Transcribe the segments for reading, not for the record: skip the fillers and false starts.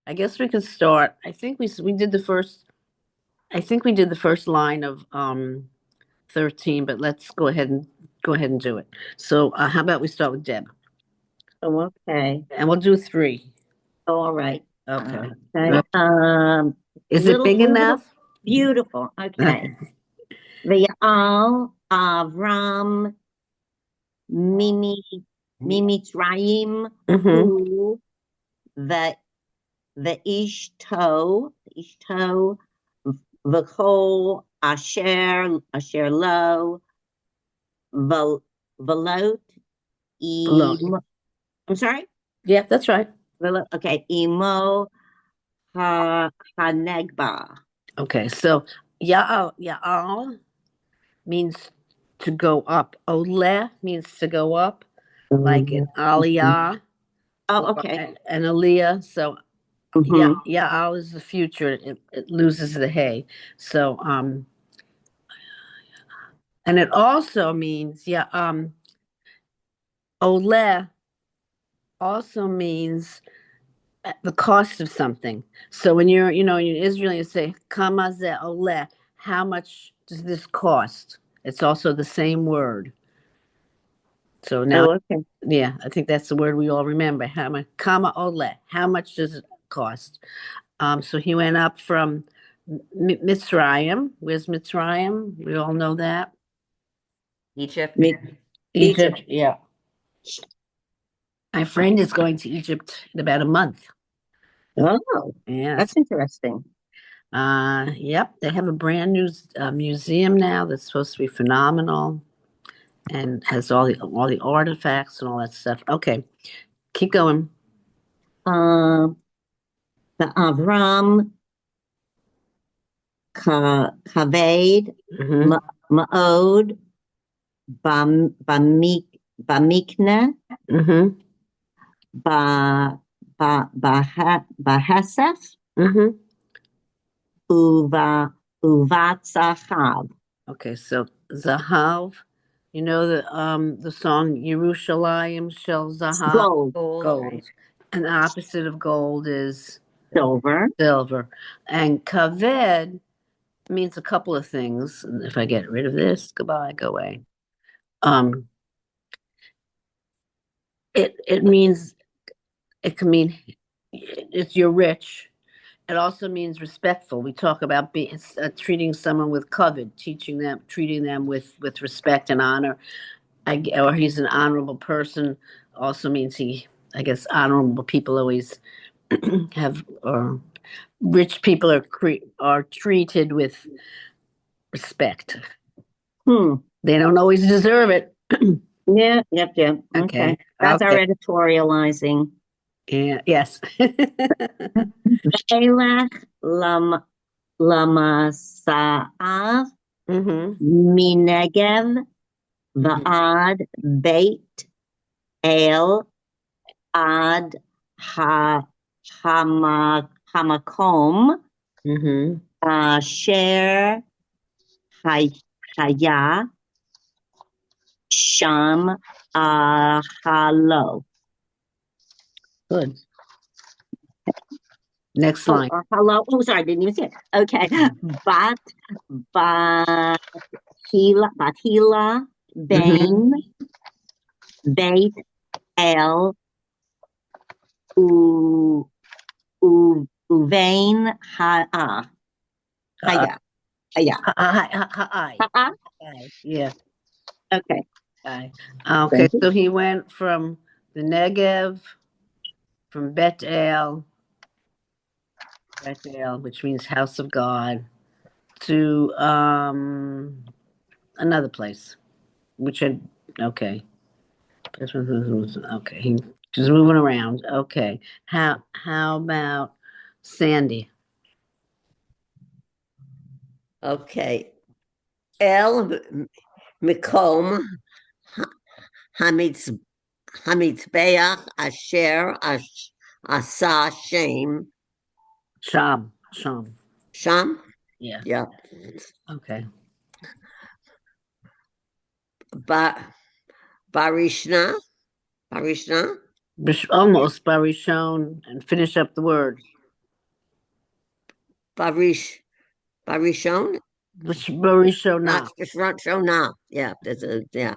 I guess we can start. We did the first. I think we did the first line of 13, but let's go ahead and do it. So how about we start with Deb, Oh, okay. and we'll do three. All right. Okay. Okay. Is it Little big enough? beautiful. Okay. Ve'al Avram Mimi Mimitzrayim Mm-hmm. Hu the Ishto V'chol Asher Lo Vel- Velot Im. I'm sorry. Yeah, that's right. Okay. Imo Hanegba. Okay, so Ya'al means to go up. Ole means to go up, like an Aliyah Oh, or okay. an Aliyah. So Mm-hmm. Ya'al is the future. It loses the hay. So and it also means Ole also means the cost of something. So when you're in Israel, you say, Kama ze ole, how much does this cost? It's also the same word. So now, Oh, okay. yeah, I think that's the word we all remember. Kama ole, how much does it cost? So he went up from Mitzrayim. Where's Mitzrayim? We all know that. Egypt. Egypt. Egypt, yeah. My friend is going to Egypt in about a month. Oh, Yes. that's interesting. Yep, they have a brand new museum now that's supposed to be phenomenal and has all the artifacts and all that stuff. Okay, keep going. Um, the Avram Kaved Hmm. Ma'od Bamikne Hmm. Ba Bahasef Hmm. Uvatsachav. Okay, so Zahav, you know the song Yerushalayim Shel Zahav, Gold, Gold, gold, right? and the opposite of gold is silver. silver, and Kaved means a couple of things. And if I get rid of this, goodbye, go away. Um, it means it can mean if you're rich. It also means respectful. We talk about treating someone with covet, treating them with respect and honor. Or he's an honorable person. Also means I guess, honorable people always have, or rich people are treated with respect. Hmm. They don't always deserve it. Yeah, yep. Okay. Okay. That's our Okay. editorializing. Yeah. Yes. Ve'elach Lamasa'av Hmm. Minegev Hmm. Va'ad Beit El Ad Ha Hamakom Hmm. Asher Haya Sham Halo. Good. Next Oh, line. hello. Oh, sorry, I didn't even see it. Okay. Bat Batila Hmm. Bain Beit El U Uvain Uh, Haya. Haya. hi. Uh-uh. Hi. Yeah. Okay. Hi. Okay. Thank you. So he went from the Negev, from Bethel, which means house of God, to another place, which had okay. Okay, he just moving around. Okay, how about Sandy? Okay. El Mikom Hamitz Hamitzbeach Asher Asa Shem Sham. Sham. Yeah. Yeah. Okay. Ba Barishna. Almost Barishon and finish up the word. Barishon, Barishona. not Shona. Yeah, there's a yeah.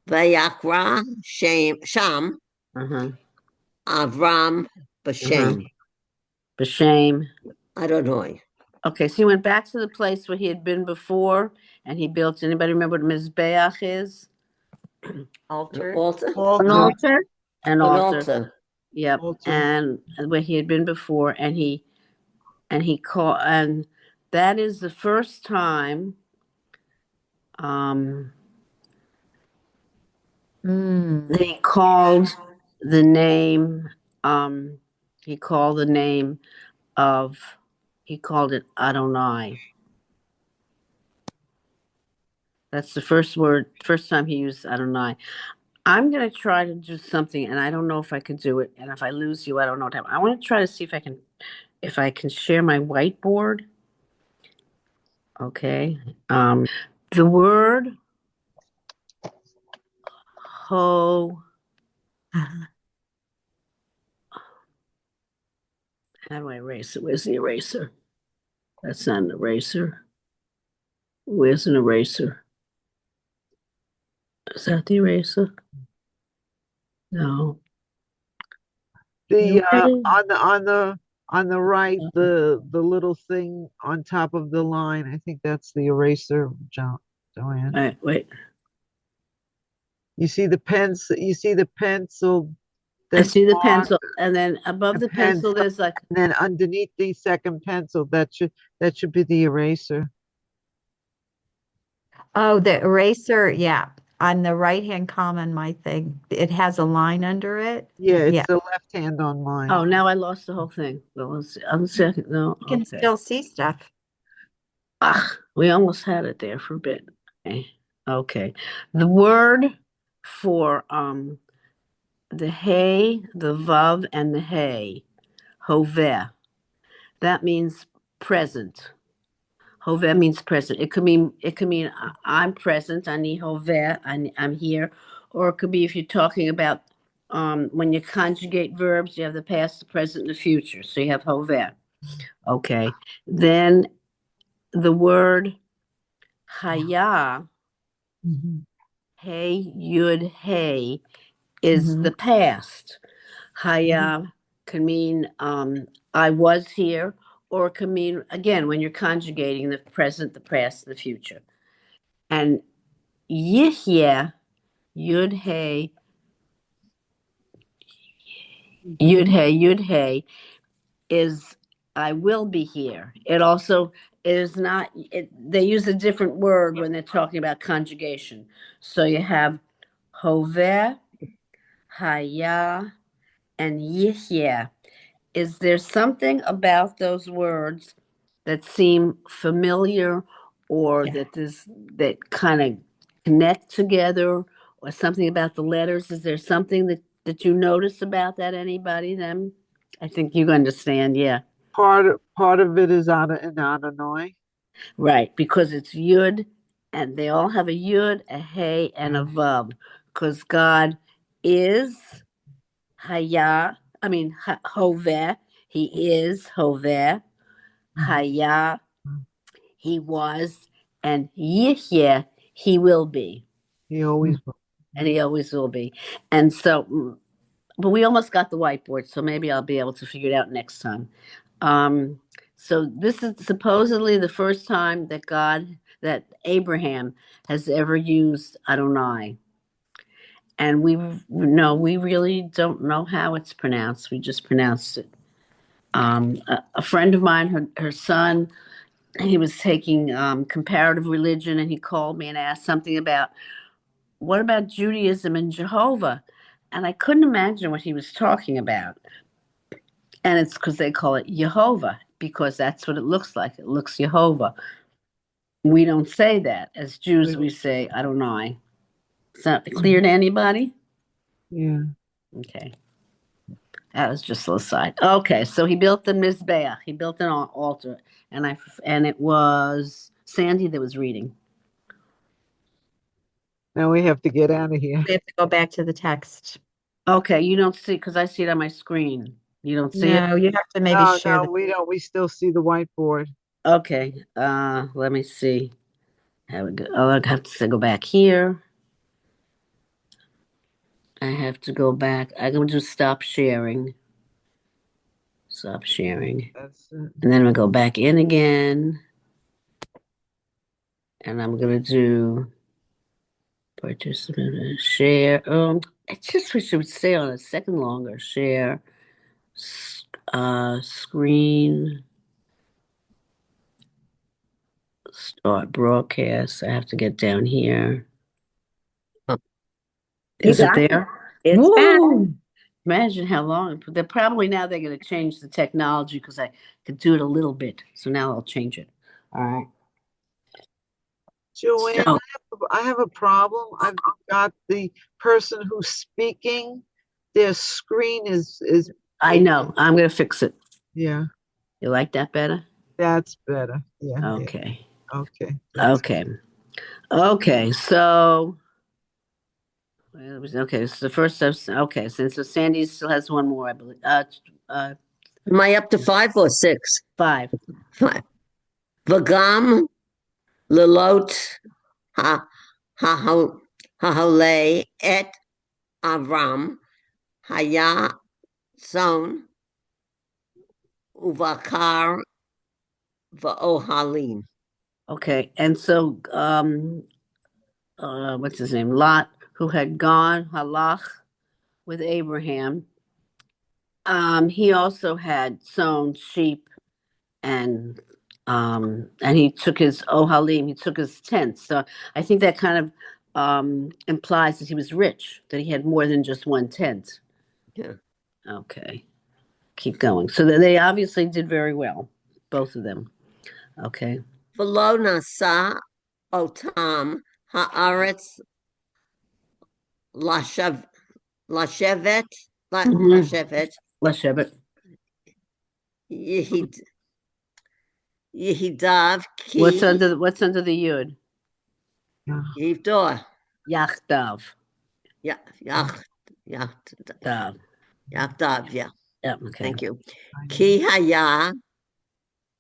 Vayakra Sham Uh-huh. Avram Uh-huh. Bashem. B'Shem. I don't know. Okay, so he went back to the place where he had been before, and he built. Anybody remember what Mizbeach is? An Altar. altar. An Altar. altar. An An altar. altar. Yep, Altar. and where he had been before, and he called, and that is the first time. Mm. He called the name. Um, he called the name of. He called it Adonai. That's the first time he used Adonai. I'm gonna try to do something, and I don't know if I can do it. And if I lose you, I don't know what happened. I want to try to see if I can share my whiteboard. Okay. The word ho. How do I erase it? Where's the eraser? That's not an eraser. Where's an eraser? Is that the eraser? No. The Where on the right, the little thing on top of the line. I think that's the eraser, Joanne. wait. You see the pencil. You see the pencil. I That's see the marked, pencil, and then above the pencil, there's like and then underneath the second pencil, that should be the eraser. Oh, the eraser. Yeah. On the right-hand column on my thing, it has a line under it. Yeah, it's Yeah. the left hand on mine. oh, now I lost the whole thing. Well, let's see. On the second, no, You can okay. still see stuff. We almost had it there for a bit. Okay. The word for the hay, the vav, and the hay, hoveh. That means present. Hoveh means present. It could mean I'm present. I need hoveh. I'm here, or it could be if you're talking about when you conjugate verbs, you have the past, the present, and the future. So you have hoveh. Okay. Then the word haya, Mhm. hey yud hey, is Mhm. the past. Haya can mean I was here, or it can mean again when you're conjugating the present, the past, the future. And Yihya, Yud Hey, Yud Hey is I will be here. It also is not, they use a different word when they're talking about conjugation. So you have Hoveh, Haya, and Yihya. Is there something about those words that seem familiar or Yeah. that kind of connect together or something about the letters? Is there something that you notice about that, anybody, them? I think you understand, yeah. Part of it is out in Illinois. Right, because it's Yud and they all have a Yud, a Hey, and a Vav. Because God is Haya, Hoveh, He is Hoveh, Haya, He was, and Yihya, He will be, He always and He always will be. And so, but we almost got the whiteboard, so maybe I'll be able to figure it out next time. Um, so this is supposedly the first time that Abraham has ever used Adonai. And we really don't know how it's pronounced. We just pronounced it. A friend of mine, her son, he was taking comparative religion, and he called me and asked something about what about Judaism and Jehovah, and I couldn't imagine what he was talking about. And it's because they call it Jehovah because that's what it looks like. It looks Jehovah. We don't say that as Jews. We say Adonai. Is that clear to anybody? Yeah. Okay. That was just a little side. Okay, so he built the mizbeach. He built an altar, and it was Sandy that was reading. Now we have to get out of here. We have to go back to the text. Okay, you don't see because I see it on my screen. You don't see it? No, you have to maybe No, share no, the, we don't. We still see the whiteboard. Okay, let me see. How we go? Oh, I have to go back here. I have to go back. I'm gonna just stop sharing. Stop sharing. That's it. And then I'm gonna go back in again. And I'm gonna do participant share. I just wish it would stay on a second longer. Share, screen, start broadcast. I have to get down here. You Is it got it. there? It's back. Woo! Imagine how long. They're probably now they're going to change the technology because I could do it a little bit. So now I'll change it. All right. Joanne, So I have a problem. I've got the person who's speaking. Their screen is I know I'm going to fix it. yeah, You like that better? that's better. Yeah, yeah. Okay. Okay. That's Okay. Okay. So well, it was okay. So the first step. Okay. So Sandy still has one more, I believe. Am I up to 5 or 6? 5. 5. Vagam lilot ha hahole et Avram haya son uvakar va'ohalim. Okay. And so what's his name? Lot, who had gone halach with Abraham. He also had sown sheep and he took his ohalim, he took his tents. So I think that kind of implies that he was rich, that he had more than just one tent. Yeah. Okay, keep going. So they obviously did very well, both of them. Okay. V'lo nasa otam haaretz lashav lashevet Mhm. lashevet Let's have it. yehid yehidav What's ki under the yud? yeah. yivdor Yachdav. yach yach yach Dav. yachdav. Yeah. Yeah. Okay. Thank you. Ki haya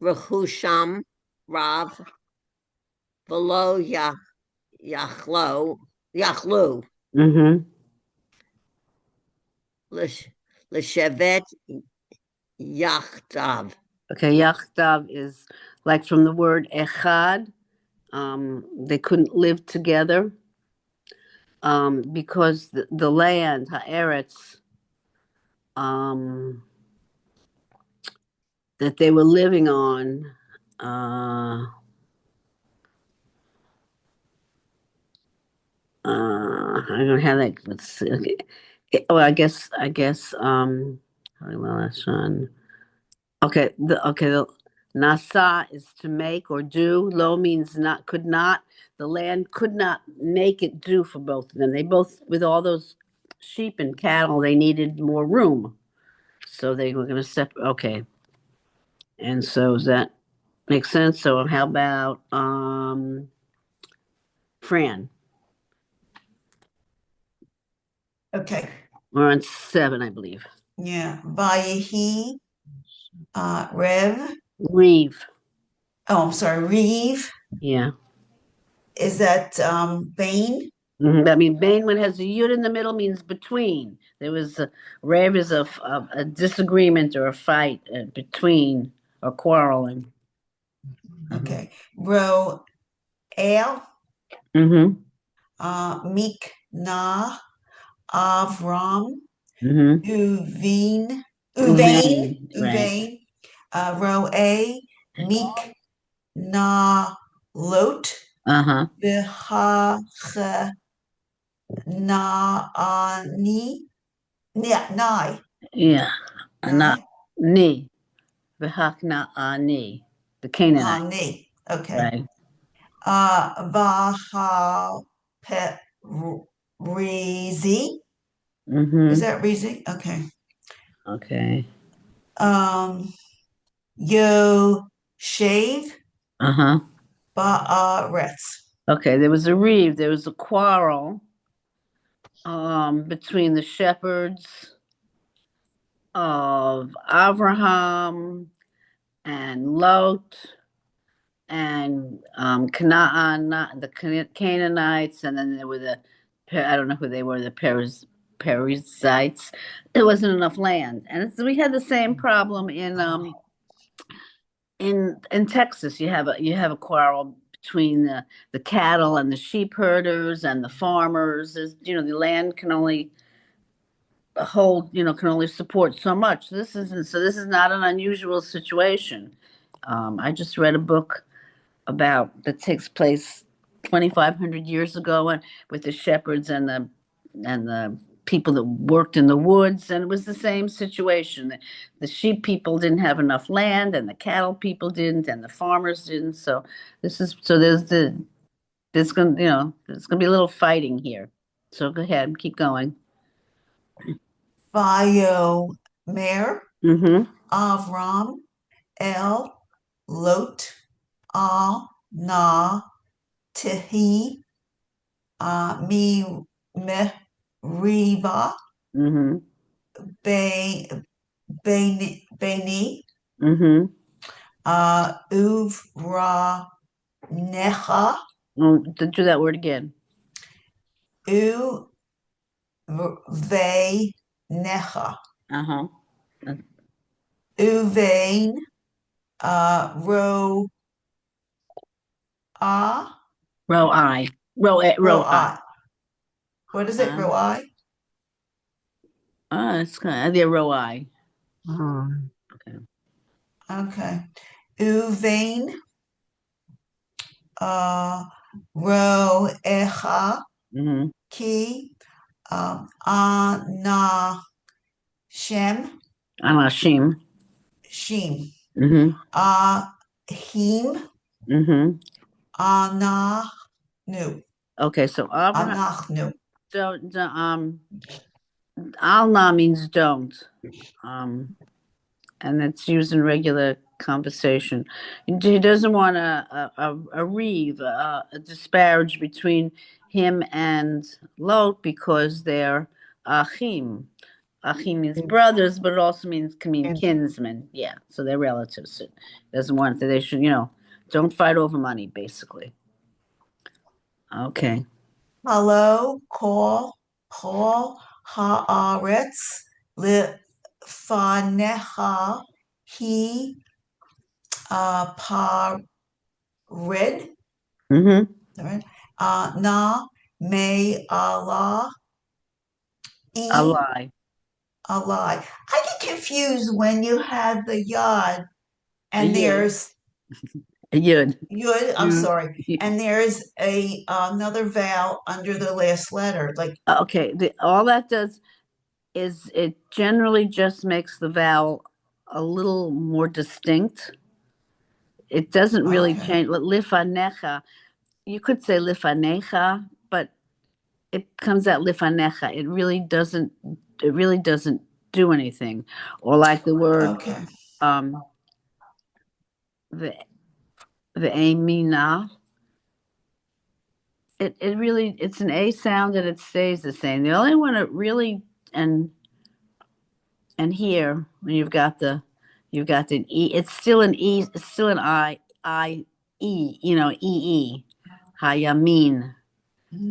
rechusham rav v'lo yachlu Mm-hmm. l'shevet yachdav. Okay. Yachdav is like from the word echad. They couldn't live together because the land, haaretz, um, that they were living on, I don't know how that. Let's see. Okay. Well, I guess. Well, that's on. Okay. The nasa is to make or do. Lo means not, could not. The land could not make it do for both of them. They both, with all those sheep and cattle, they needed more room. So they were going to separate. Okay. And so does that make sense? So how about Fran? Okay, We're on 7, I believe. yeah. Vayehi, Rev. Reeve. Oh, I'm sorry, Reeve. Yeah. Is that Bain? I mean, Bain, when it has a yud in the middle, means between. There was Rev is a disagreement or a fight between or quarreling. Okay. Ro Ale, Mm-hmm. Meek Na, Avram, Mm-hmm. Uvain, Right. Row A, Meek Na Lot, Uh-huh. V'ha Na Ani, Nai, Yeah. Not Nai, ni. V'hakna ani. The Canaanite. Ani. Okay. Right. Vaha Pet Rizi. Is Mm-hmm. that Rizi? Okay. Okay. Yo Shave Uh-huh. Ba'aretz. Okay, there was a reeve, there was a quarrel between the shepherds of Abraham and Lot and Canaan, not the Canaanites, and then there were I don't know who they were, the Perizzites. There wasn't enough land, and we had the same problem in Texas. You have a quarrel between the cattle and the sheep herders and the farmers. The land can only can only support so much. This is not an unusual situation. I just read a book that takes place 2,500 years ago, and with the shepherds and the people that worked in the woods, and it was the same situation. The sheep people didn't have enough land, and the cattle people didn't, and the farmers didn't. So there's gonna be a little fighting here. So go ahead, keep going. Vayomer Mm-hmm. Avram El Lot Al Na Tehi Mi Meriva Mm-hmm. Beni Mm-hmm. Uvra Necha Do that word again. Uve Necha Uh-huh. Uvain Ro A Row I. Row I. Roi. What is it? Roi? It's kind of the row I. Oh, Okay. Uvain Ro Echa Mm-hmm. Ki Ana Shem Anashim. Shim Mm-hmm. Ahim Mm-hmm. Anachnu Okay, so Abraham, Anachnu. Alna means don't. And it's used in regular conversation. He doesn't want a reeve, a disparage between him and Lot because they're achim. Achim means brothers, but it also can mean kinsmen. Yeah, so they're relatives. So he doesn't want that they should, don't fight over money, basically. Okay. Hello, call haaretz lifanecha he pared Mm-hmm. na may Allah A e lie. alai. I get confused when you have the yod and A yud. there's A yud. yud. I'm yeah. sorry, and there's another vowel under the last letter. Like Okay. All that does is it generally just makes the vowel a little more distinct. It doesn't really okay, change. Lifanecha, you could say lifanecha, but it comes out lifanecha. It really doesn't. It really doesn't do anything. Or like the word okay, um the amina. It's an a sound and it stays the same. The only one that really and here when you've got the e, it's still an e, it's still an I e hayamin.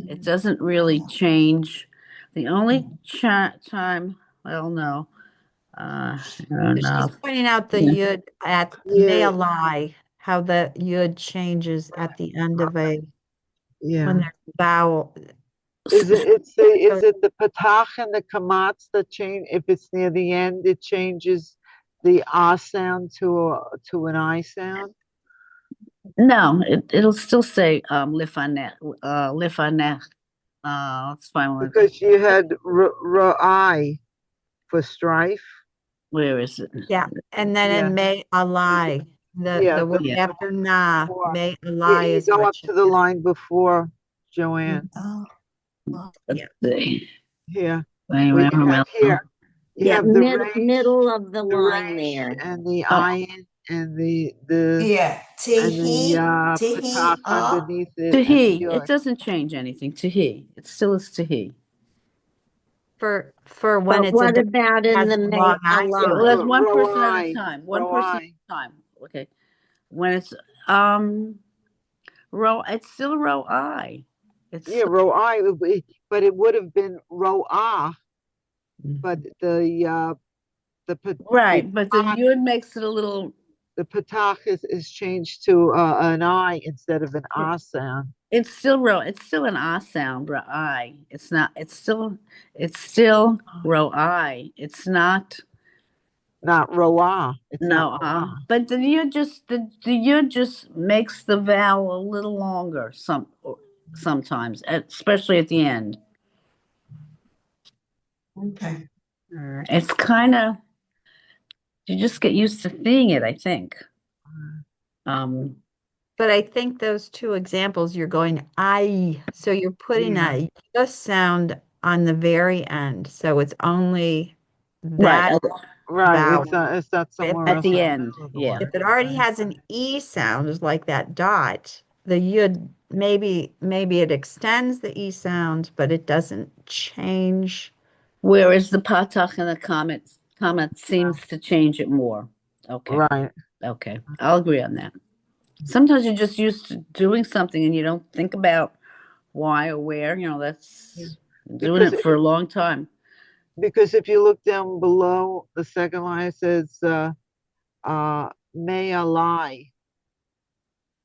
It doesn't really change. The only time, well, no, I don't She's know. pointing out the Yeah. yud at Yeah, lie, how the yud changes at the end of when yeah. there's a vowel. Is it the patach and the kamatz that change? If it's near the end, it changes the ah sound to an I sound. No, it'll still say lifanech, lifanech. Let's find one. Because you had ra'ai for strife. Where is it? Yeah, and then Yeah. in may ally, the Yeah, word Yeah. after na, before. may You, ally you is go what up to the line before, Joanne. oh, Let's Yeah. see. Here. Wait, Well, wait, you have here. You Yeah, have the middle of the line resh there. and the Oh. ayin and the yeah. and the patach underneath it To and the he. It yod. doesn't change anything. To he. It still is to he. for when But it's what about in has the a may long I Yeah, well, sound. that's align? one Row person at a I, time. One row person at I. a time. Okay. When it's um row, it's still row I. It's Yeah, row I, but it would have been row ah, but the right, but the yud makes it a little. the patach is changed to an I instead of an ah sound. It's still row. It's still an ah sound. Row I. It's not. It's still. It's still row I. It's not. Not row ah. It's not No. row ah. But the yud just makes the vowel a little longer. Sometimes, especially at the end. Okay. It's kind of. You just get used to seeing it. I think. Um. But I think those two examples, you're going I, so you're putting Yeah. a just sound on the very end. So it's only Right. that Right. vowel. It's not somewhere At else the in the end. middle of the Yeah. If word. it already has an E sound, like that dot, the yud, maybe it extends the E sound, but it doesn't change. Whereas the patach and the comment seems to change it more. Okay. Right. Okay. I'll agree on that. Sometimes you're just used to doing something and you don't think about why or where. That's doing Because it for a long time. because if you look down below the second line, it says may lie.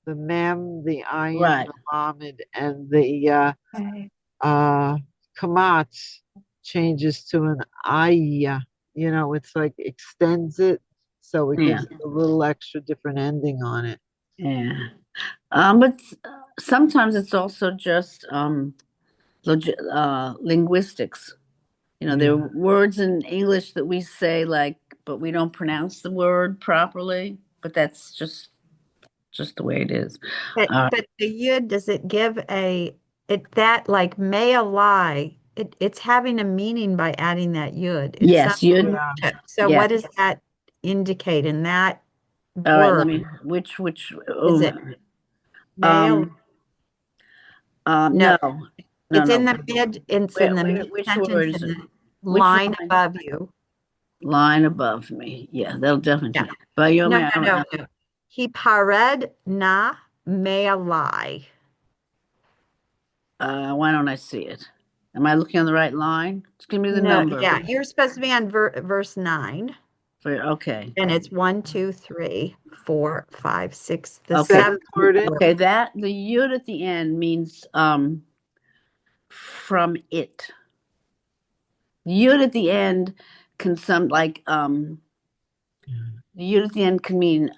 The mem, the ayin, Right. the lamed, and the Okay. kamatz changes to an ayya. It's like extends it, so it Yeah. gives it a little extra different ending on it. Yeah. But sometimes it's also just linguistics. There are words in English that we say like, but we don't pronounce the word properly. But that's just the way it is. But the yud, does it give that like may a lie? It's having a meaning by adding that yud. It's Yes, something. you. Yeah. So Yeah. what does that indicate in that All right. word? Let me. Which? Is Oh, it may a, um. no, No. No. it's in No. the mid, it's in the mid Which sentence word is in it? the Which line line? above you. Line above me. Yeah, they'll definitely Yeah. change. But you No, know, no, no, no. He pared na may a lie. why don't I see it? Am I looking on the right line? Just give me the No, number. yeah, you're supposed to be on verse 9. Okay. And it's 1, 2, 3, 4, 5, 6, the Okay. seventh Word word. Okay. That the yud at the end means from it. Yud at the end can the yud at the end can mean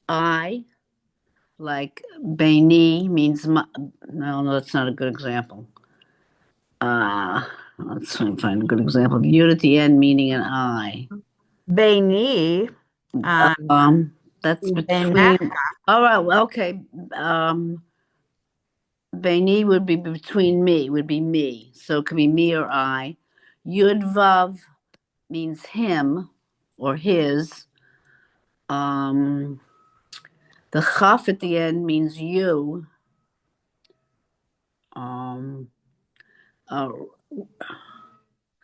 I, like Beini means my, no, that's not a good example. Let's find a good example. Yud at the end meaning an I. Beni, That's Benecha. between. All right. Well, okay. Beini would be between me. Would be me. So it could be me or I. Yud vav means him or his. Um, the chaf at the end means you. Um, uh,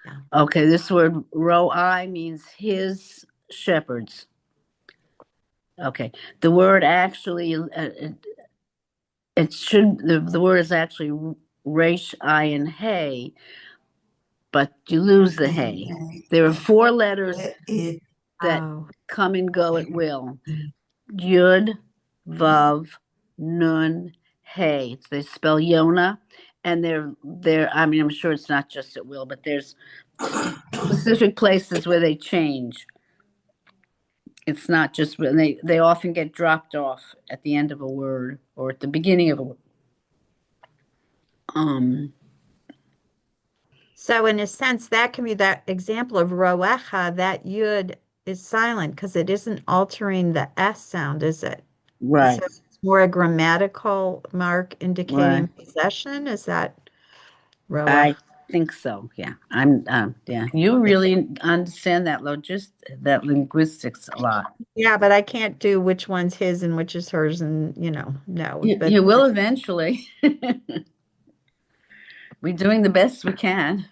Yeah. okay, this word ro I means his shepherds. Okay, the word actually, it should, the word is actually resh ayin hey, but you lose the hey. There are four letters that Oh, come and go at will. Yud, Vav, Nun, Hey. They spell Yona, and I mean, I'm sure it's not just at will, but there's specific places where they change. It's not just when they often get dropped off at the end of a word or at the beginning of a word. Um, so in a sense, that can be that example of roecha, that yud is silent because it isn't altering the S sound, is it? right, So it's more a grammatical mark indicating right. possession. Is that roecha? I think so. Yeah, yeah. You really understand that linguistics a lot. Yeah, but I can't do which one's his and which is hers, and no, You, but you will eventually. We're doing the best we can.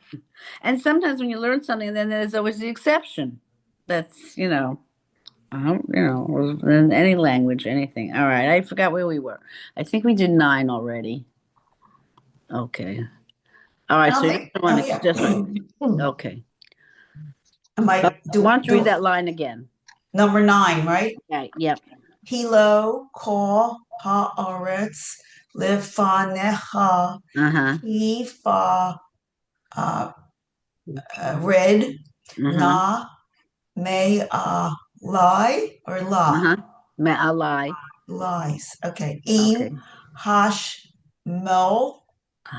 And sometimes when you learn something, then there's always the exception. That's, in any language, anything. All right, I forgot where we were. I think we did 9 already. Okay. All right, so you Oh, want to yeah. just, okay. Why don't you read that line again? Number 9, right? Okay, yep. Hilo kol haaretz lefanecha Uh-huh. kifa red Uh-huh. na may lie or la Uh-huh. Me'alai. lies. Okay. Okay. Im hash mo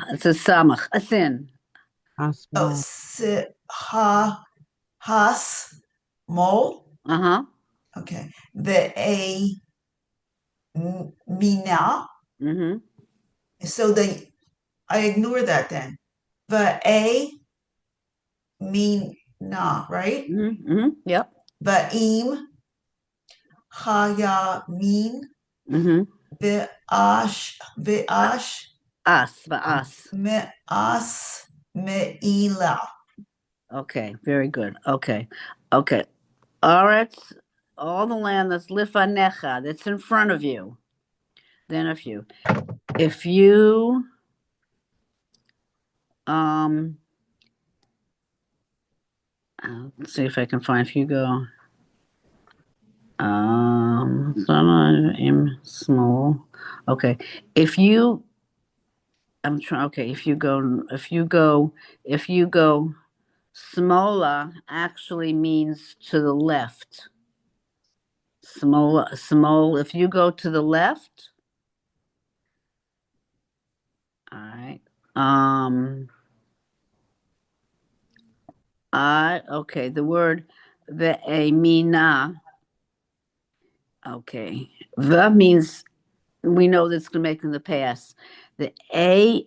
It's a samach, a sin. Asmo. si ha has mo. Uh-huh. Okay. The a mina. Mm-hmm. So I ignore that then. The a mina, right? Mm-hmm. Mm-hmm. Yep. Va'im hayamin Mm-hmm. v'ash Us. me'as me'ila. Okay, very good. Okay. Okay. All right. All the land that's lifanecha, that's in front of you. Then if you um let's see if I can find if you go im small. Okay. If you I'm trying okay, if you go smola actually means to the left. Small. If you go to the left, all right. Okay. The word ve'emina. Okay. The means we know that's going to make in the past. The a.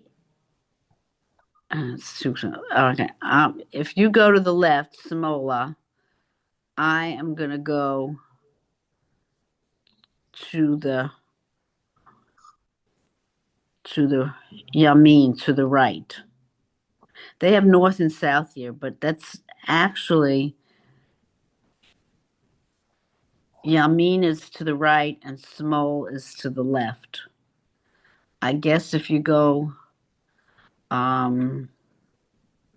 Okay. If you go to the left, smola, I am going to go to the yamin, to the right. They have north and south here, but that's actually yamin is to the right and smol is to the left. I guess if you go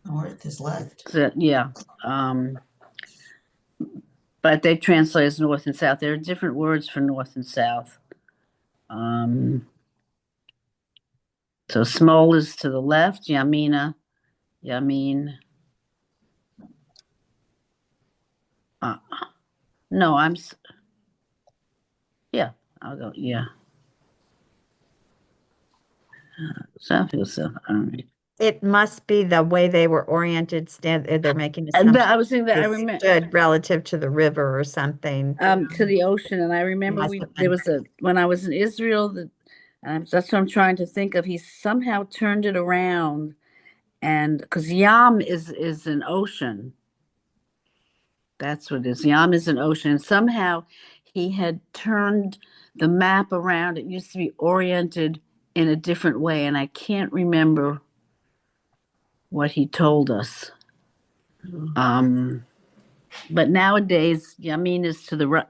North is left. yeah. But they translate as north and south. There are different words for north and south. So smol is to the left, yamin. No, yeah, I'll go, yeah. South is south. All right. It must be the way they were oriented, they're making And assumptions I was thinking that I they remember stood relative to the river or something. to the ocean, and I remember Must have there been. was when I was in Israel that's what I'm trying to think of. He somehow turned it around, and because Yam is an ocean, that's what it is. Yam is an ocean, and somehow he had turned the map around. It used to be oriented in a different way, and I can't remember what he told us. But nowadays, Yamin is to the right,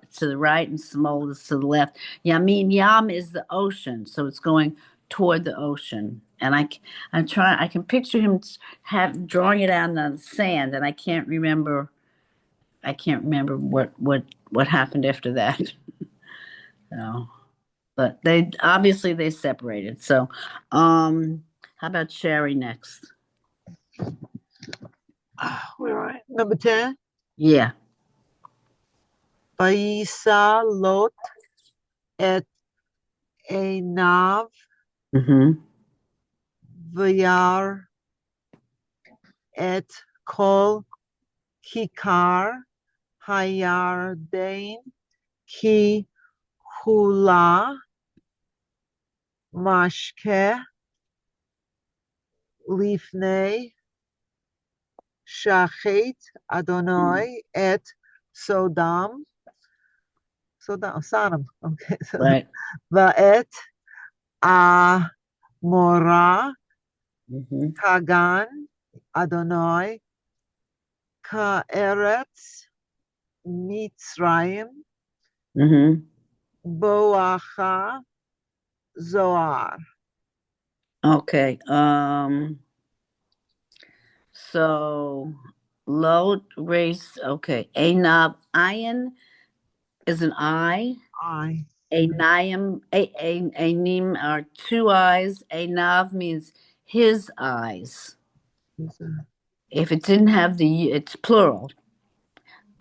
and Smol is to the left. Yam is the ocean, so it's going toward the ocean. And I can picture him drawing it on the sand, and I can't remember. I can't remember what happened after that. No, but they separated. So, how about Sherry next? Where are Number 10. Yeah. Vaisa lot et einav Mm-hmm. vayar et kol kikar hayardain ki hula mashke lifnei shachet Adonai et Sodom. Sodom. Okay. Right. Va'et Amorah Mm-hmm. Kagan, Adonai, Ka'eretz, Mitzrayim, Mm-hmm. Boacha, Zoar. Okay. So load race. Okay. Anab ayin is an eye. I. A nim are two eyes. A nav means his eyes. If it didn't have the, it's plural.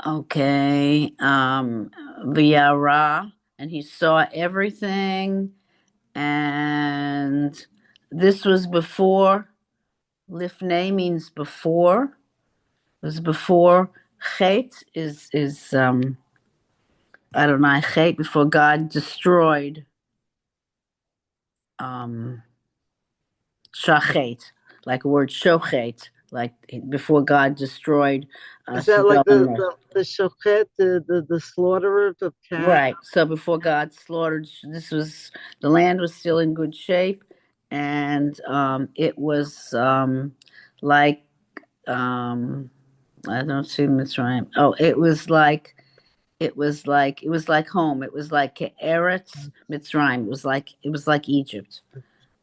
Okay. V'yara, and he saw everything. And this was before. Lifnei means before. It was before. Chet is Adonai Chet, before God destroyed Shachet, like a word shochet, like before God destroyed Is that like the Sodom. the shochet, the slaughterer of cats? Right. So before God slaughtered, this was the land was still in good shape, and it was like I don't see Mitzrayim. Oh, it was like home. It was like Eretz Mitzrayim. It was like Egypt.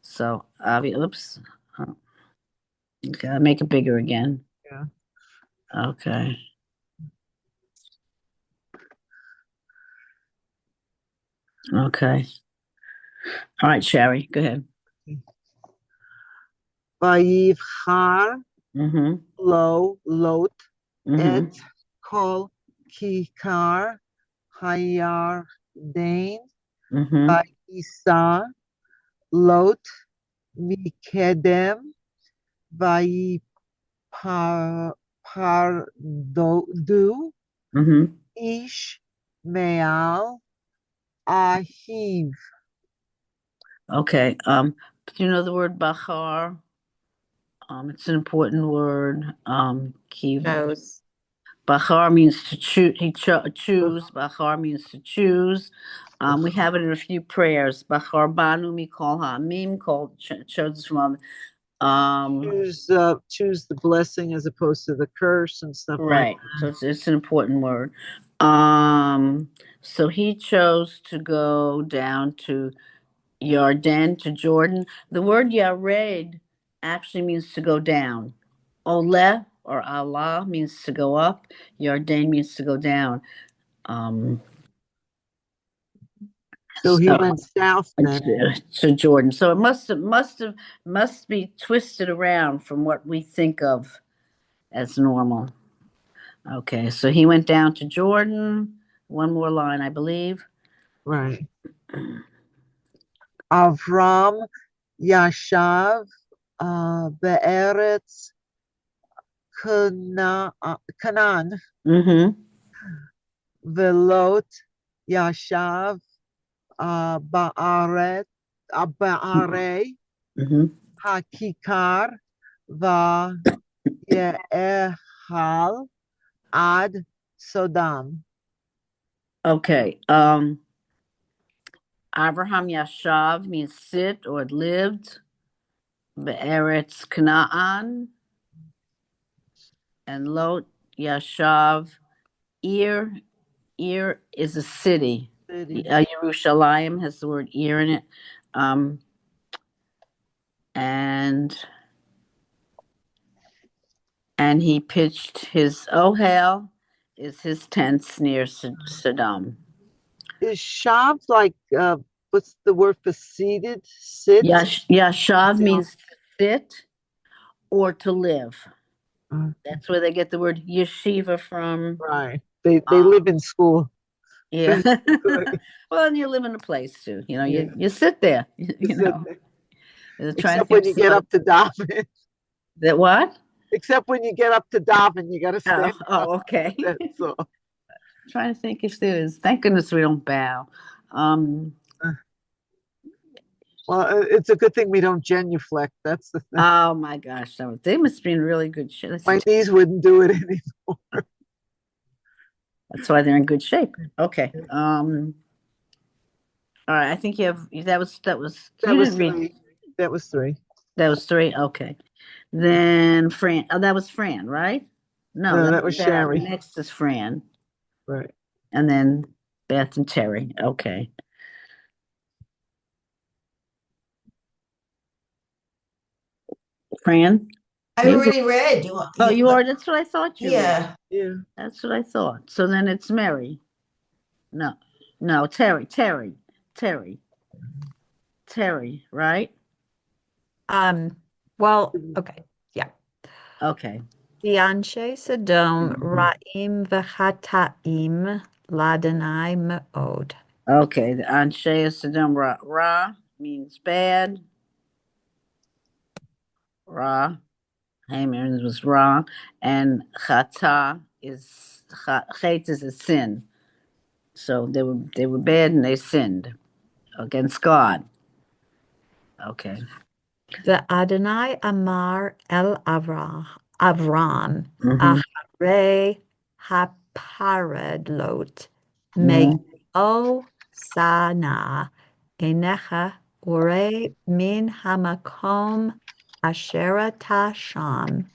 So oops. Oh, okay, I'll make it bigger again. Yeah. Okay. Okay. All right, Sherry, go ahead. Vayivchar, Mm-hmm. lo, lot, Mm-hmm. et, kol, kikar, hayar, dain, Mm-hmm. vayisa, lot, mikedem, vayipar, pardu, Mm-hmm. ish, meal, ahiv. Okay. Do you know the word Bachar? It's an important word. Kiv. Shows. Bachar means to choose. Choose. Bachar means to choose. We have it in a few prayers. Bachar banu mikol ha'amim, called chose from. Choose the blessing as opposed to the curse and stuff like Right. So it's an important word. So he chose to go down to Yarden, to Jordan. The word Yared actually means to go down. Oleh or Allah means to go up. Yarden means to go down. Um, So he so went south then. to Jordan. So it must be twisted around from what we think of as normal. Okay, so he went down to Jordan. One more line, I believe. Right. Avram Yashav Be'eretz Canaan Mm-hmm. Velot Yashav Ba'aret Ba'arei Mm-hmm. Hakikar Va'yehal Ad Sodom. Okay. Abraham Yashav means sit or lived. Be'eretz Canaan. And Lot Yashav. Ir is a city. City. Yerushalayim has the word Ir in it. And he pitched his Ohel is his tents near Sodom. Is Shav like what's the word for seated? Sit? Yashav Yeah. means to sit or to live. Uh, That's where they get the word yeshiva from. Right. They live in school. Yeah. Well, and you live in a place too. Yeah. You sit there. You sit there. They're trying to Except think when you get up to daven. that what? Except when you get up to daven, you got to stand up. Oh, okay. That's all. Trying to think if there is. Thank goodness we don't bow. Well, it's a good thing we don't genuflect. That's the thing. Oh my gosh, they must be in really good shape. My knees wouldn't do it anymore. That's why they're in good shape. Okay. All right. I think you have that was That you was didn't read. three. That was three. That was three? Okay. Then Fran, oh, that was Fran, right? No, No, that was Sherry. Next is Fran, Right. and then Beth and Terry. Okay. Fran? I You? already read. Oh, you are? That's what I thought you read. Yeah. Yeah. That's what I thought. So then it's Mary. No, no, Terry, right? Well, okay. Yeah. Okay. Bianche Sodom Ra'im V'Chataim Ladanai Me'od. Okay. The Anshe Sodom Ra means bad. Ra. Haman was Ra. And Chata is Chet is a sin. So they were bad and they sinned against God. Okay. The Adonai Amar El Avram Mhm. Acharei Hapared Lot Mhm. Me'o Sana Enecha Ure Min Hamakom Asherata Sham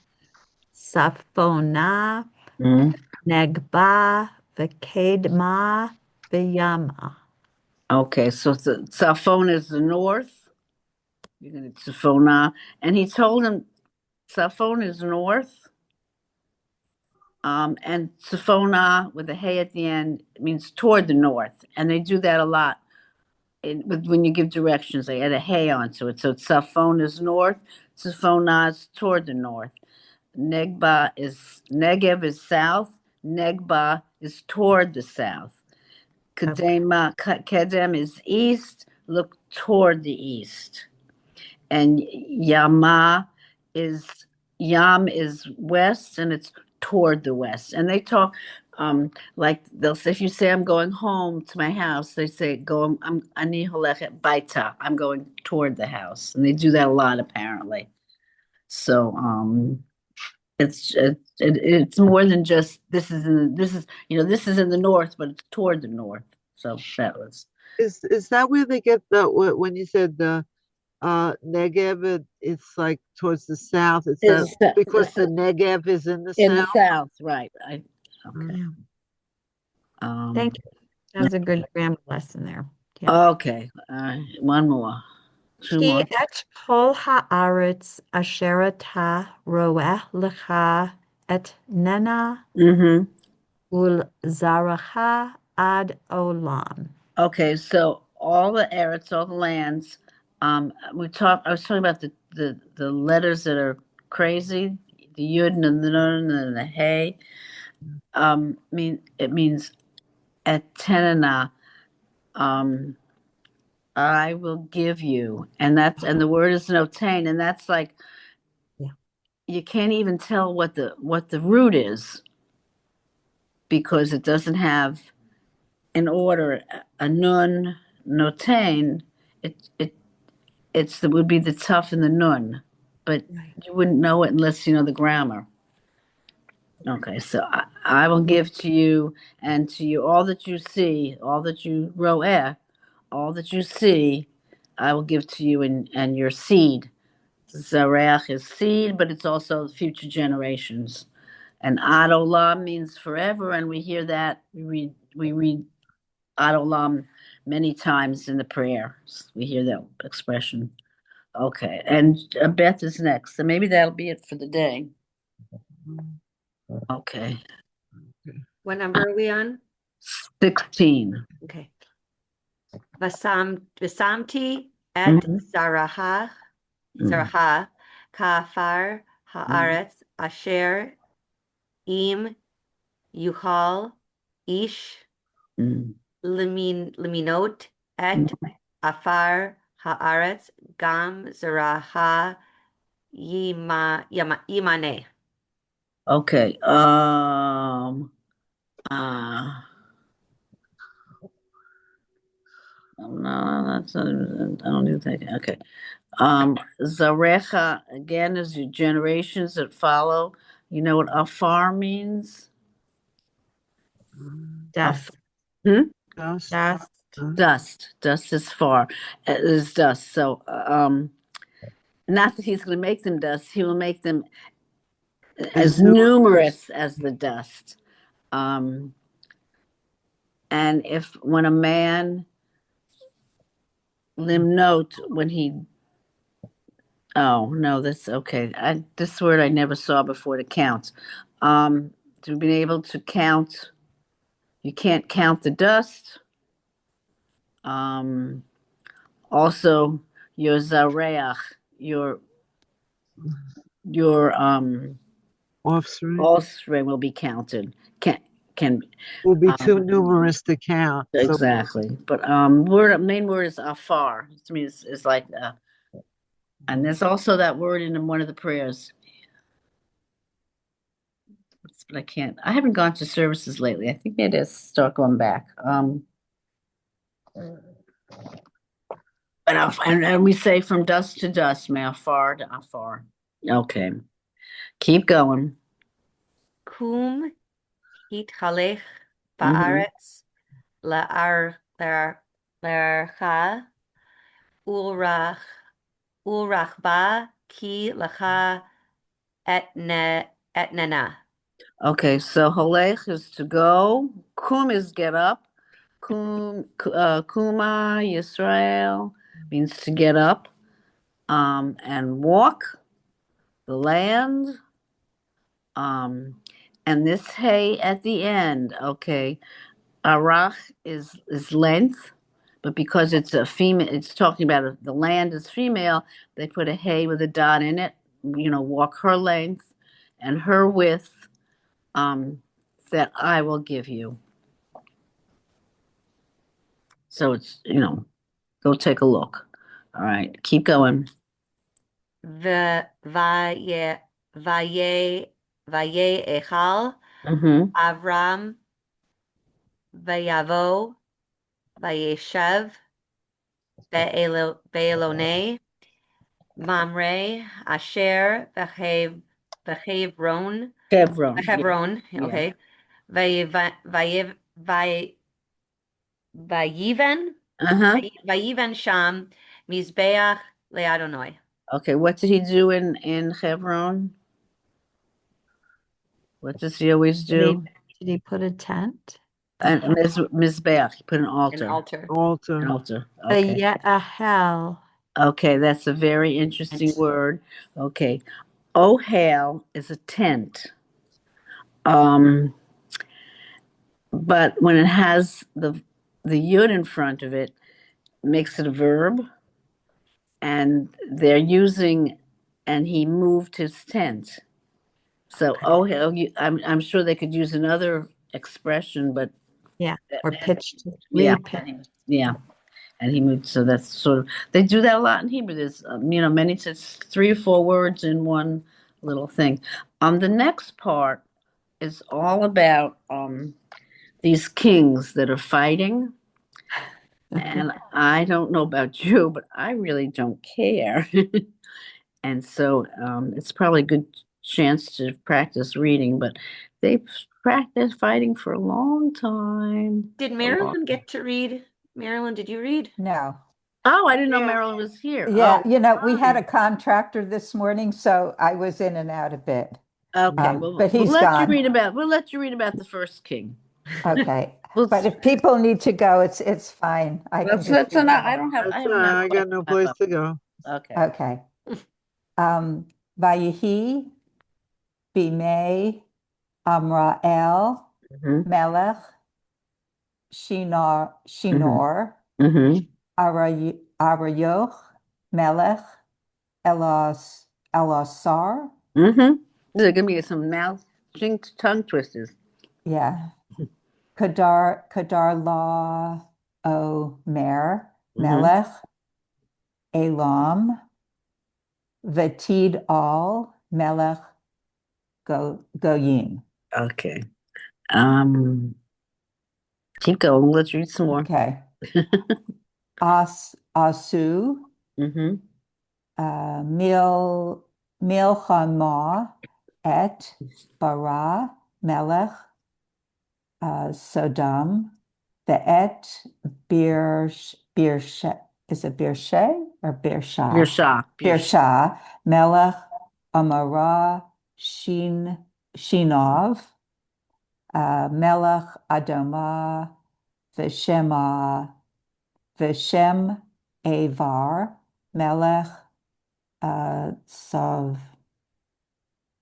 Safona Mhm. Negba V'Kedma V'Yama. Okay, so Saphon is the north. You're going to Saphona. And he told him Saphon is north. And Saphona with a hey at the end means toward the north. And they do that a lot when you give directions. They add a hey onto it. So Saphon is north, Saphona is toward the north. Negev is south, Negba is toward the south. Kedem is east, look toward the east. And is Yam is west, and it's toward the west. And they talk like they'll say, if you say I'm going home to my house, they say I'm ani holechet baita. I'm going toward the house, and they do that a lot apparently. So it's more than just this is in the north, but it's toward the north. So that was Is that where they get when you said the Negev, it's like towards the south? It's that is the, because the Negev is in the in the south? south, right? Okay. Mm. Thank you. That was a good grammar lesson there. Yeah. Okay. One more. Two Ki more. et kol haaretz asher ata roeh lecha et nena Mm-hmm. ul zaracha ad olam. Okay, so all the Eretz, all the lands. I was talking about the letters that are crazy, the Yud and the Nun and the Hey. It means at Tenana. I will give you, and the word is notain, and that's like Yeah. you can't even tell what the root is because it doesn't have an order a nun notain. It would be the tough and the nun, but Right. you wouldn't know it unless you know the grammar. Okay, so I will give to you and to you all that you see, all that you roeh, all that you see, I will give to you and your seed. Zarech is seed, but it's also future generations. And Ad Olam means forever, and we hear that we read Ad Olam many times in the prayers. We hear that expression. Okay, and Beth is next, so maybe that'll be it for the day. Okay, What number are we on? 16. Okay. Vasamti et Mhm. Zaraha Kafar Haaretz Asher Im Yuchal Ish Mhm. Liminot et Afar Haaretz Gam Zaraha Yimane. Okay, uh, no, that's not, I don't even think, okay. Zarecha, again, is your generations that follow. You know what afar means? Dust. Hmm? Dust. Dust. Dust. Dust is far. Is dust. So, not that he's going to make them dust, he will make them As as numerous as the dust. Um, and if when a man lim note when he oh no, that's okay. This word I never saw before to count. To be able to count, you can't count the dust. Um, also your zareach, your your offspring offspring will be counted. Can will be too um, numerous to count. So exactly. But main word is afar. To me, it's like and there's also that word in one of the prayers. But I can't. I haven't gone to services lately. I think it is start going back. And we say from dust to dust, may afar to afar. Okay, keep going. Kum hithalech Mhm. ba'aretz la'archa ulrach ba ki lacha etnana. Okay, so halech is to go. Kum is get up. Kuma Yisrael means to get up. And walk the land. Um, and this hay at the end. Okay, arach is length, but because it's a female, it's talking about the land is female. They put a hay with a dot in it. Walk her length and her width. That I will give you. So it's go take a look. All right, keep going. The vaye echal Mm-hmm. Avram vayavo vayeshev be'elonei Mamre Asher V'Hevron Chevron. Yeah. Hebron, Yeah. okay. Vayiv Vayiven Uh-huh. Vayiven Sham Mizbeach Le'Adonai. Okay, what did he do in Hebron? What does he always Did he, do? did he put a tent? And Mizbeach, he put an An altar. altar. altar. An altar. A Okay. hell. Okay, that's a very interesting word. Okay. Ohel is a tent. Um, but when it has the yud in front of it, makes it a verb, and they're using, and he moved his tent. So ohel, I'm sure they could use another expression, but Yeah. Or pitched, yeah, repitched. yeah. And he moved. So that's sort of they do that a lot in Hebrew. There's many it's 3 or 4 words in one little thing. The next part is all about these kings that are fighting. And I don't know about you, but I really don't care. And so it's probably a good chance to practice reading, but they've practiced fighting for a long time. Did A long Marilyn get to read? Marilyn, did you read? No. Oh, I didn't know Yeah. Marilyn was here. Yeah, Oh, we had hi. a contractor this morning, so I was in and out a bit. Okay, But we'll he's let you gone. read about the first king. Okay. We'll But if people need to go, it's fine. I can just that's read not, them. That's I all haven't right. I quite got no wrap place up. to go. Okay. Okay. Vayihi bimei Amrael Mm-hmm. Melech Shinor Mm-hmm. Arayoch Melech Elosar. Mm-hmm. These are gonna be some tongue twisters. Yeah. Kadar La Omer Mm-hmm. Melech Elam Vetid Al Melech Goyim. Okay. Um, keep going. Let's read some more. Okay. Asu Mm-hmm. Milchama et Bara Melech Sodom Ve'et Birshe is it Birshe? or Bersha. Birsha. Bersha, Melech Amara Shinov, Melech Adoma, Veshema, Veshem Avar, Melech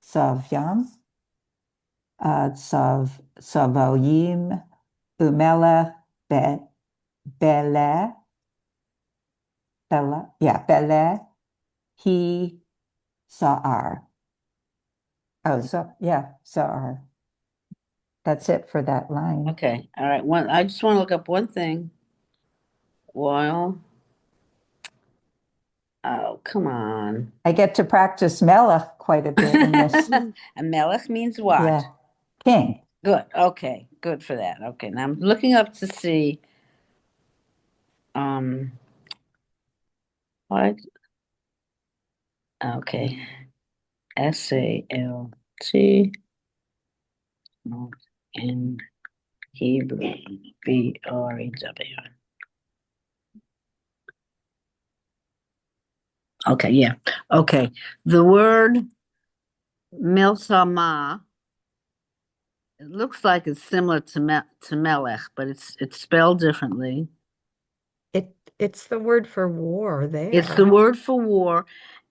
Savyam, Savoyim, Umelech Bele, Bele, he Sa'ar. Oh, so yeah, Sa'ar. That's it for that line. Okay, all right. I just want to look up one thing. While, oh, come on. I get to practice Melech quite a bit in this. And Melech means what? Yeah, king. Good. Okay, good for that. Okay, now I'm looking up to see. What? Okay. SALT in Hebrew BREW. Okay, yeah. Okay. The word milsama, it looks like it's similar to melech, but it's spelled differently. It's the word for war there. It's the word for war,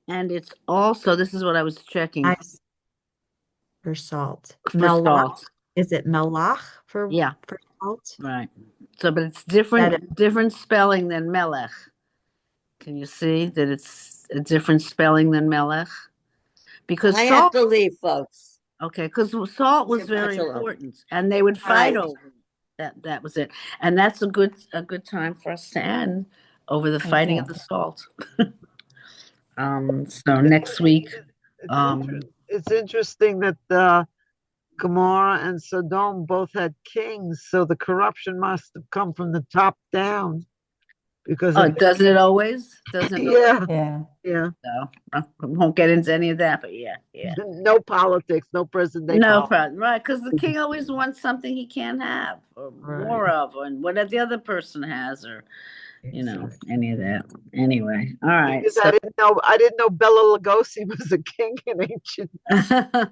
and it's also, this is what I was checking, Nice. For salt. for Melach. salt. Is it melach for Yeah. salt? Right. So, but it's different spelling than melech. Can you see that it's a different spelling than melech? Because I have salt, to leave, folks. okay, because salt was Shabbat very shalom. important, and they would fight Right. over it. That was it, and that's a good time for us to end over the fighting of the salt. So next week, It's interesting that Gomorrah and Sodom both had kings, so the corruption must have come from the top down. Because oh, doesn't it always? Doesn't it? yeah, Yeah. yeah. So we won't get into any of that, but yeah. No politics, no present day No politics. problem, right? Because the king always wants something he can't have, or more Right. of, or what the other person has, or any of that. Anyway, all right. Because So, I didn't know Bela Lugosi was a king in ancient times.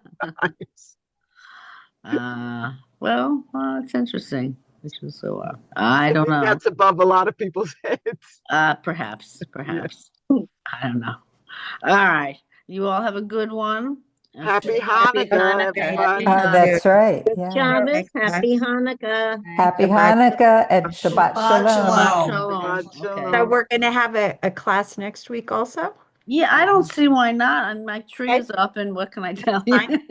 well, it's interesting. Which is so I don't think know. that's above a lot of people's heads. Perhaps. I don't know. All right. You all have a good one. Happy Happy Hanukkah, Hanukkah. everybody. Oh, that's right. Yeah. Shabbos, happy Hanukkah. Happy Shabbat- Hanukkah and Shabbat Shabbat Shalom. shalom. Shabbat Okay. shalom. So we're going to have a class next week also? Yeah, I don't see why not. And my tree Okay. is up, and what can I tell you? Fine.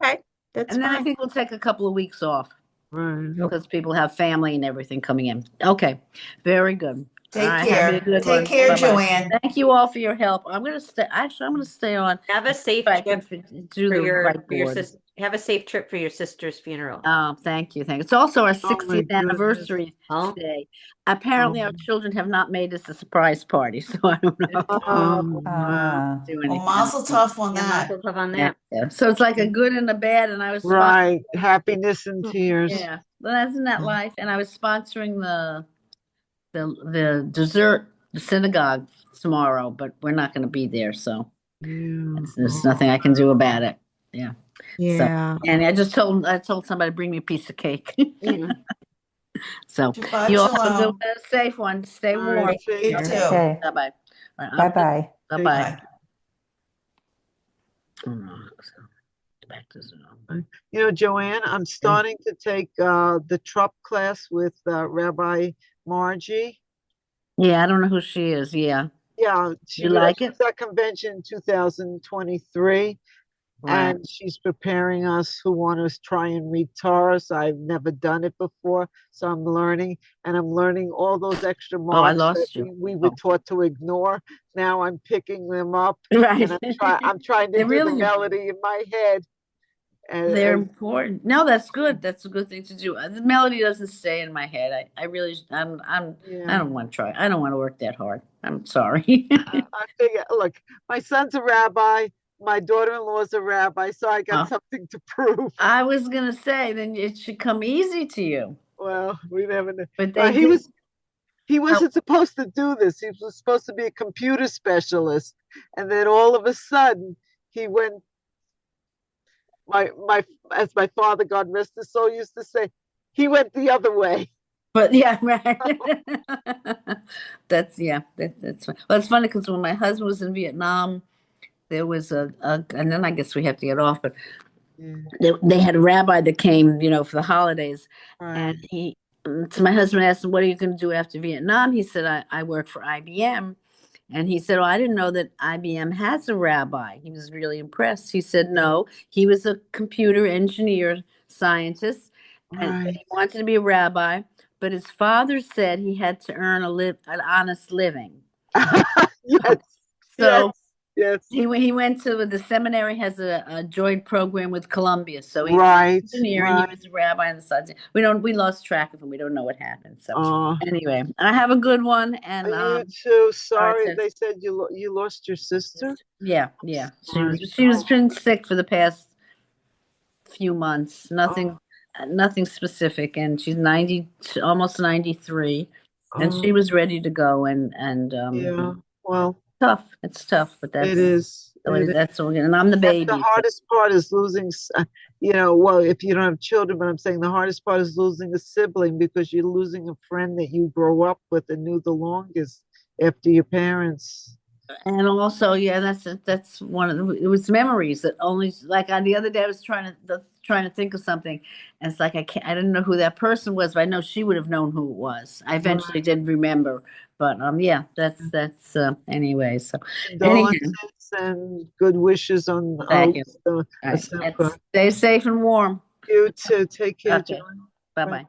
Okay, that's And then I fine. think we'll take a couple of weeks off Right. because people have family and everything coming in. Okay, very good. Take All right, have a care. good Take one. care, Bye-bye. Joanne. Thank you all for your help. I'm gonna stay. Actually, I'm gonna stay on. Have a safe If I can trip do for the your whiteboard. sister. Have a safe trip for your sister's funeral. Thank you. It's also our my 60th goodness. anniversary Oh. today. Apparently, our children have not made us a surprise party, so I don't know. Wow. Do Well, anything. mazel tov on Yeah, that. mazel tov on Yeah, that. yeah. So it's like a good and a bad, and I was Right. Happiness and tears. yeah, well, isn't that life? And I was sponsoring the dessert, the synagogue tomorrow, but we're not going to be there, so Yeah. there's nothing I can do about it. Yeah. Yeah. And I told somebody to bring me a piece of cake. Yeah. So Shabbat you all have a good, shalom. safe one. Stay All warm. right, You take too. care. Okay. Bye bye. Bye-bye. Bye bye. Bye. Back to Zoom. You know, Joanne, I'm starting to take the Trupp class with Rabbi Margie. Yeah, I don't know who she is. Yeah. Yeah, she You was like it? at convention in 2023, Right. and she's preparing us who want to try and read Torah. So I've never done it before, so I'm learning, and I'm learning all those extra I marks that lost you. we were taught to ignore. Now I'm picking them up, Right. and I'm trying to They're do really the melody in my head. They're important. No, that's good. That's a good thing to do. The melody doesn't stay in my head. I really, I don't want to try. I don't want to work that hard. I'm sorry. I figure, look, my son's a rabbi, my daughter-in-law is a rabbi, so I got something to prove. I was gonna say, then it should come easy to you. Well, we never know. But they He was He wasn't supposed to do this. He was supposed to be a computer specialist. And then all of a sudden, he went, as my father, God rest his soul, used to say, he went the other way. But yeah, right. That's fine. Well, it's funny because when my husband was in Vietnam, there was and then I guess we have to get off, but they had a rabbi that came, for the holidays, and so my husband asked him, "What are you going to do after Vietnam?" He said, "I work for IBM." And he said, "Oh, I didn't know that IBM has a rabbi." He was really impressed. He said, "No, he was a computer engineer, scientist, and but he wanted to be a rabbi. But his father said he had to earn an honest living. Yes, So yes. he went to the seminary, has a joint program with Columbia. So he was Right, an engineer and he was a rabbi on the side. We lost track of him. We don't know what happened. So anyway, I have a good one. And you too. Sorry, said- they said you lost your sister. yeah. She was been sick for the past few months. Nothing specific, and she's 90, almost 93, and she was ready to go. And Yeah, well, tough. It's tough, but it is. That's all. And I'm the baby. The hardest part is losing, well, if you don't have children, but I'm saying the hardest part is losing a sibling because you're losing a friend that you grew up with and knew the longest after your parents. And also, yeah, that's one of it was memories that only like on the other day I was trying to think of something, and it's like I didn't know who that person was, but I know she would have known who it was. I eventually did remember, but yeah, that's anyway. So Condolences and good wishes on thank you. the All right. Stay safe and warm. You too. Take care, Okay. Joanne. Bye bye.